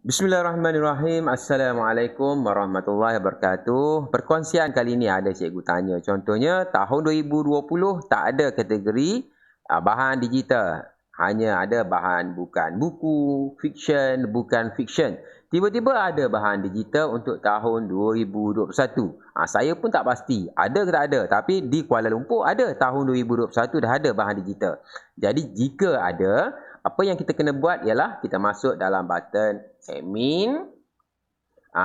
Bismillahirrahmanirrahim. Assalamualaikum warahmatullahi wabarakatuh. Perkongsian kali ini ada cikgu tanya. Contohnya tahun 2020 tak ada kategori bahan digital. Hanya ada bahan bukan buku, fiksyen, bukan fiksyen. Tiba-tiba ada bahan digital untuk tahun 2021. Saya pun tak pasti ada ke tak ada. Tapi di Kuala Lumpur ada tahun 2021 dah ada bahan digital. Jadi jika ada, apa yang kita kena buat ialah kita masuk dalam button admin.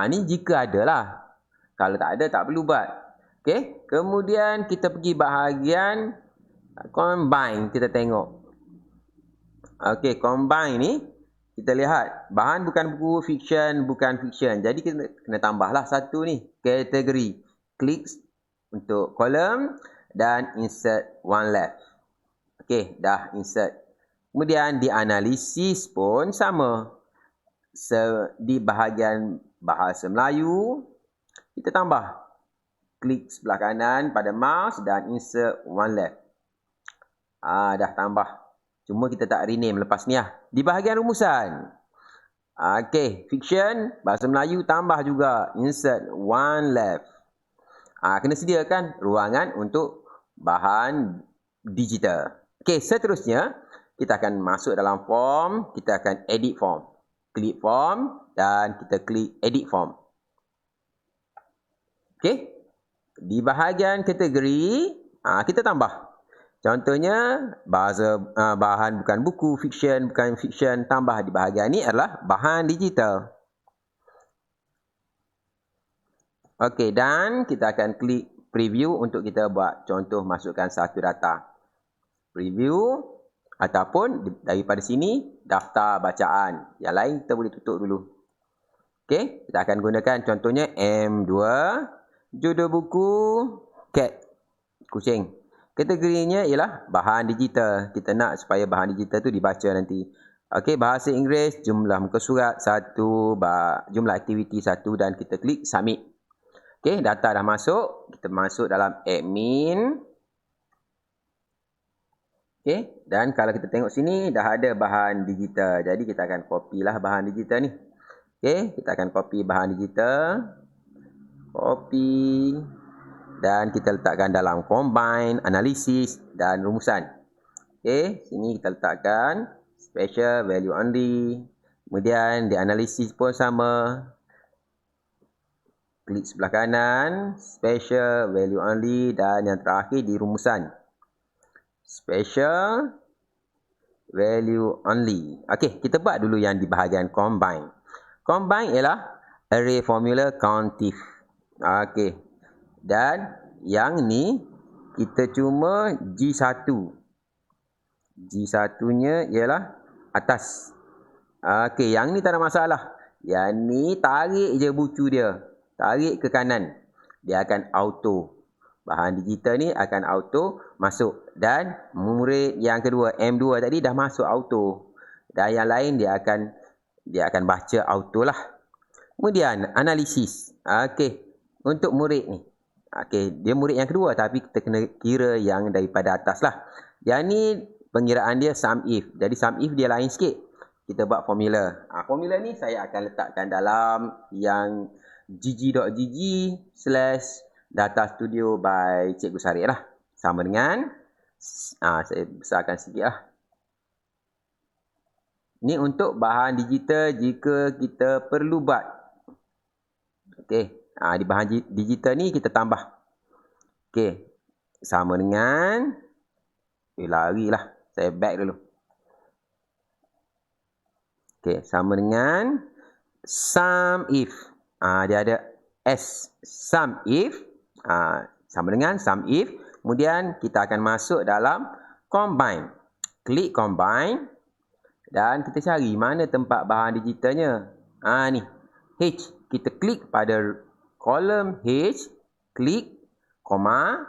Ni jika ada lah. Kalau tak ada, tak perlu buat. Okay. Kemudian kita pergi bahagian combine. Kita tengok. Okay, combine ni kita lihat bahan bukan buku, fiksyen, bukan fiksyen. Jadi kita kena tambahlah satu ni, kategori. Klik untuk kolom dan insert one left. Okay, dah insert. Kemudian di analisis pun sama. Di bahagian bahasa Melayu, kita tambah. Klik sebelah kanan pada mouse dan insert one left. Dah tambah. Cuma kita tak rename lepas ni lah. Di bahagian rumusan. Okay, fiksyen, bahasa Melayu tambah juga. Insert one left. Kena sediakan ruangan untuk bahan digital. Okay, seterusnya, kita akan masuk dalam form. Kita akan edit form. Klik form dan kita klik edit form. Okay. Di bahagian kategori, kita tambah. Contohnya, bahan bukan buku, fiksyen, bukan fiksyen. Tambah di bahagian ini adalah bahan digital. Okay, dan kita akan klik preview untuk kita buat contoh masukkan satu data. Preview ataupun daripada sini daftar bacaan. Yang lain kita boleh tutup dulu. Okey, kita akan gunakan contohnya M2, judul buku cat, kucing. Kategorinya ialah bahan digital. Kita nak supaya bahan digital tu dibaca nanti. Okey, bahasa Inggeris, jumlah muka surat 1, jumlah aktiviti 1 dan kita klik submit. Okey, data dah masuk. Kita masuk dalam admin. Okay. Dan kalau kita tengok sini, dah ada bahan digital. Jadi, kita akan copy lah bahan digital ni. Okay. Kita akan copy bahan digital. Copy. Dan kita letakkan dalam combine, analisis dan rumusan. Okay. Sini kita letakkan special value only. Kemudian, di analisis pun sama. Klik sebelah kanan. Special value only. Dan yang terakhir di rumusan. Special value only. Okey, kita buat dulu yang di bahagian combine. Combine ialah array formula countif. Okey. Dan yang ni kita cuma G1. G1-nya ialah atas. Okey, yang ni tak ada masalah. Yang ni tarik je bucu dia. Tarik ke kanan. Dia akan auto. Bahan digital ni akan auto masuk. Dan murid yang kedua, M2 tadi dah masuk auto. Dan yang lain dia akan baca auto lah. Kemudian analisis. Okey, untuk murid ni. Okey, dia murid yang kedua tapi kita kena kira yang daripada atas lah. Yang ni pengiraan dia sum if. Jadi sum if dia lain sikit. Kita buat formula. Formula ni saya akan letakkan dalam yang gg.gg/data studio by Cikgu Sarip lah. Sama dengan, saya besarkan sikit lah. Ini untuk bahan digital jika kita perlu buat. Okey, di bahan digital ni kita tambah. Okey, sama dengan, larilah, saya back dulu. Okey, sama dengan sum if. Dia ada S, sum if. Sama dengan sum if. Kemudian kita akan masuk dalam combine. Klik combine. Dan kita cari mana tempat bahan digitalnya. Ni. H. Kita klik pada kolom H. Klik. Koma.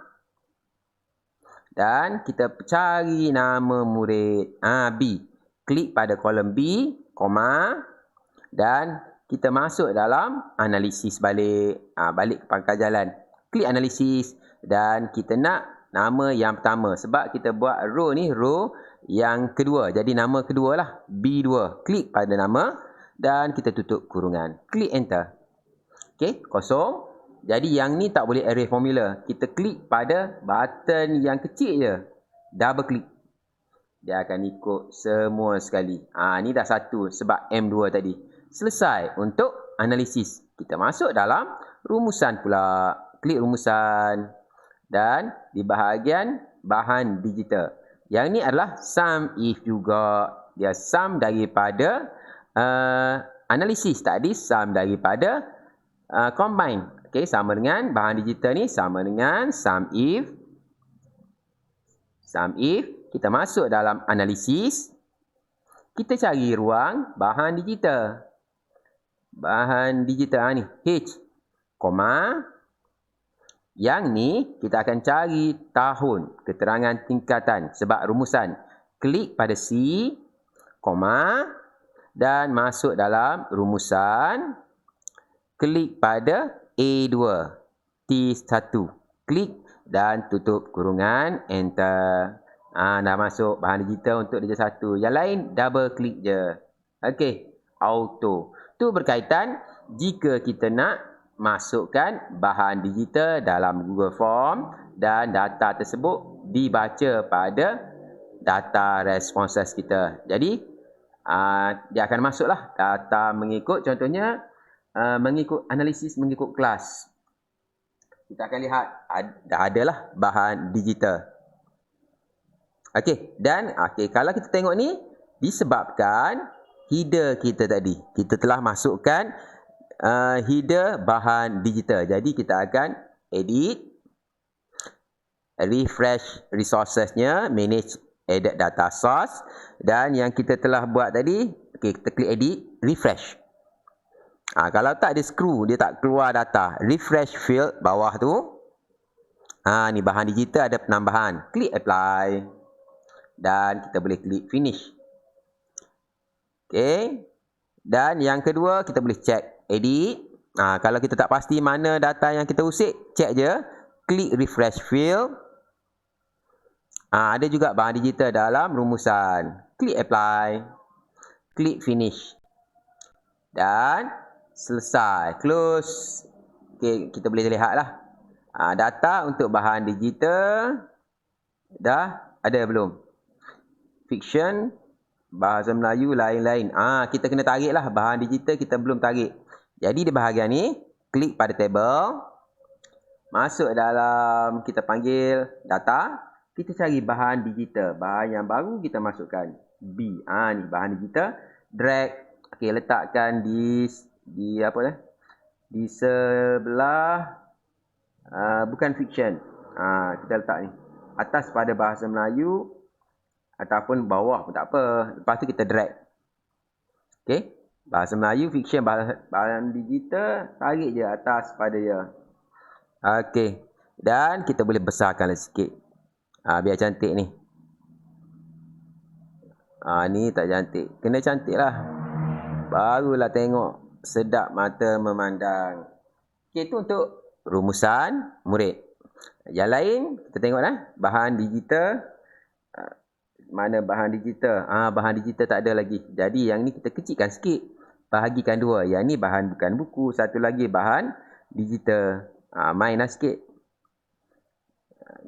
Dan kita cari nama murid. B. Klik pada kolom B. Koma. Dan kita masuk dalam analisis balik. Balik ke pangkal jalan. Klik analisis. Dan kita nak nama yang pertama. Sebab kita buat row ni row yang kedua. Jadi nama kedua lah. B2. Klik pada nama dan kita tutup kurungan. Klik enter. Okey, kosong. Jadi yang ni tak boleh array formula. Kita klik pada button yang kecil je. Double klik. Dia akan ikut semua sekali. Ni dah satu sebab M2 tadi. Selesai untuk analisis. Kita masuk dalam rumusan pula. Klik rumusan. Dan di bahagian bahan digital. Yang ni adalah sum if juga. Dia sum daripada analisis tadi. Sum daripada combine. Okey, sama dengan bahan digital ni. Sama dengan sum if. Sum if. Kita masuk dalam analisis. Kita cari ruang bahan digital. Bahan digital ni. H. Koma. Yang ni kita akan cari tahun. Keterangan tingkatan. Sebab rumusan. Klik pada C. Koma. Dan masuk dalam rumusan. Klik pada A2. T1. Klik dan tutup kurungan. Enter. Dah masuk bahan digital untuk darjah 1. Yang lain double klik je. Okey, auto. Tu berkaitan jika kita nak masukkan bahan digital dalam Google Form dan data tersebut dibaca pada data responses kita. Jadi dia akan masuklah data mengikut, contohnya mengikut analisis, mengikut kelas. Kita akan lihat dah adalah bahan digital. Okey, dan kalau kita tengok ni disebabkan header kita tadi. Kita telah masukkan header bahan digital. Jadi kita akan edit, refresh resources-nya, manage edit data source, dan yang kita telah buat tadi, kita klik edit, refresh. Kalau tak, dia screw, dia tak keluar data. Refresh field bawah tu. Ni bahan digital ada penambahan. Klik apply. Dan kita boleh klik finish. Okey. Dan yang kedua, kita boleh check edit. Kalau kita tak pasti mana data yang kita usik, check je. Klik refresh field. Ada juga bahan digital dalam rumusan. Klik apply. Klik finish. Dan selesai. Close. Okey, kita boleh lihatlah. Data untuk bahan digital dah ada belum? Fiction, bahasa Melayu, lain-lain. Kita kena tarik lah. Bahan digital kita belum tarik. Jadi di bahagian ni, klik pada table. Masuk dalam, kita panggil data. Kita cari bahan digital. Bahan yang baru kita masukkan. B. Ni bahan digital. Drag. Okey, letakkan di apa dah? Di sebelah, bukan fiction. Kita letak ni. Atas pada bahasa Melayu. Ataupun bawah pun tak apa. Lepas tu kita drag. Okey. Bahasa Melayu, fiction, bahan digital. Tarik je atas pada dia. Okey. Dan kita boleh besarkan lagi sikit. Biar cantik ni. Ni tak cantik. Kena cantik lah. Barulah tengok. Sedap mata memandang. Okey, tu untuk rumusan murid. Yang lain, kita tengok dah. Bahan digital. Mana bahan digital? Bahan digital tak ada lagi. Jadi yang ni kita kecilkan sikit. Bahagikan dua. Yang ni bahan bukan buku. Satu lagi bahan digital. Mainlah sikit.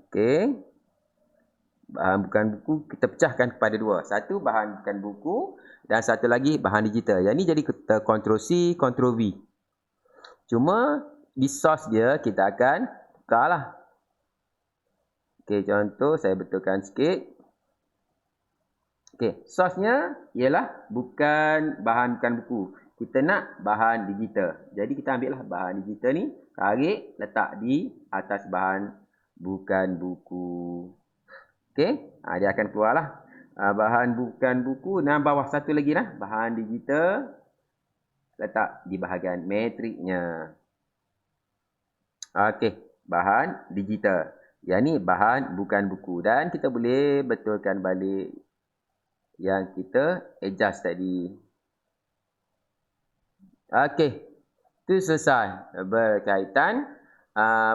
Okey. Bahan bukan buku kita pecahkan kepada dua. Satu bahan bukan buku dan satu lagi bahan digital. Yang ni jadi kita Ctrl C, Ctrl V. Cuma di source dia kita akan tukarlah. Okey, contoh saya betulkan sikit. Okey, source-nya ialah bukan bahan bukan buku. Kita nak bahan digital. Jadi kita ambil lah bahan digital ni, tarik, letak di atas bahan bukan buku. Okey, dia akan keluarlah. Bahan bukan buku dan bawah satu lagi lah, bahan digital. Letak di bahagian matriknya. Okey, bahan digital. Yang ni bahan bukan buku. Dan kita boleh betulkan balik yang kita adjust tadi. Okey. Itu selesai berkaitan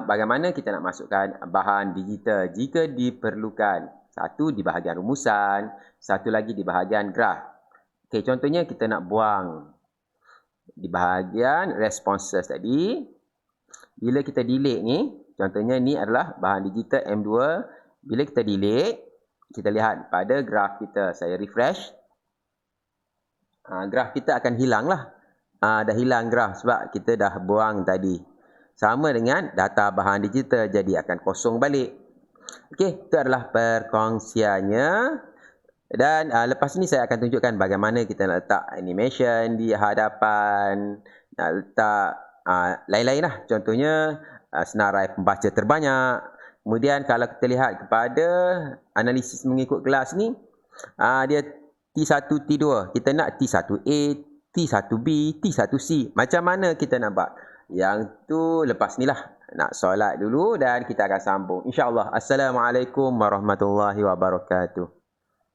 bagaimana kita nak masukkan bahan digital jika diperlukan. Satu di bahagian rumusan, satu lagi di bahagian graf. Okey, contohnya kita nak buang Di bahagian responses tadi, bila kita delete ni, contohnya ni adalah bahan digital M2. Bila kita delete, kita lihat pada graf kita. Saya refresh. Graf kita akan hilang lah. Dah hilang graf sebab kita dah buang tadi. Sama dengan data bahan digital, jadi akan kosong balik. Okey, itu adalah perkongsiannya. Dan lepas ni saya akan tunjukkan bagaimana kita nak letak animation di hadapan, nak letak lain-lain lah. Contohnya senarai pembaca terbanyak. Kemudian kalau kita lihat kepada analisis mengikut kelas ni, dia T1, T2. Kita nak T1A, T1B, T1C. Macam mana kita nak buat? Yang tu lepas ni lah. Nak solat dulu dan kita akan sambung. InsyaAllah. Assalamualaikum warahmatullahi wabarakatuh.